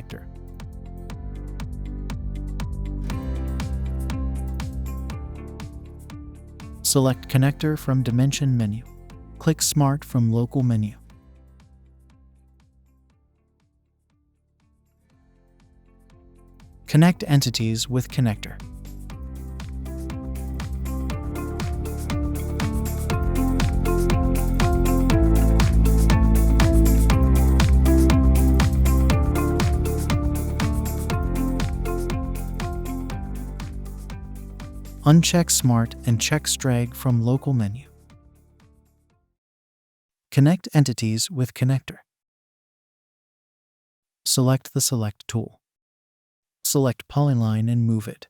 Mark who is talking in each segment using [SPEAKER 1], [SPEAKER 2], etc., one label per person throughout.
[SPEAKER 1] connector. Select Connector from Dimension menu. Click Smart from Local menu. Connect entities with connector. Uncheck Smart and check Strag from Local menu. Connect entities with connector. Select the Select tool. Select Polyline and move it.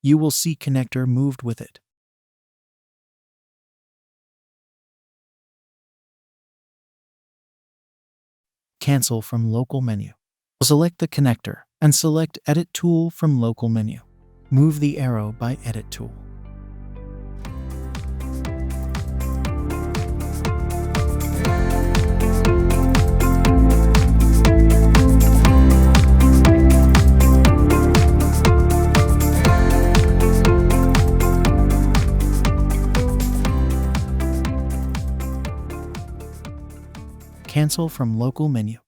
[SPEAKER 1] You will see connector moved with it. Cancel from Local menu. Select the connector and select Edit tool from Local menu. Move the arrow by Edit tool. Cancel from Local menu.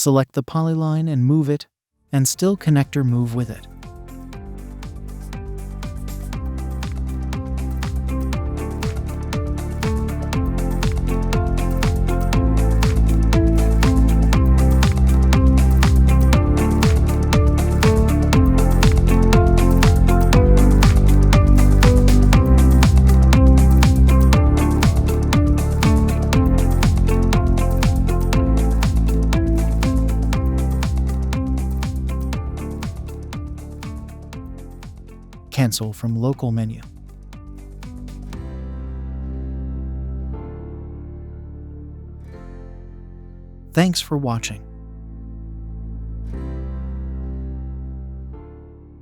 [SPEAKER 1] Select the polyline and move it, and still connector move with it. Cancel from Local menu. Thanks for watching.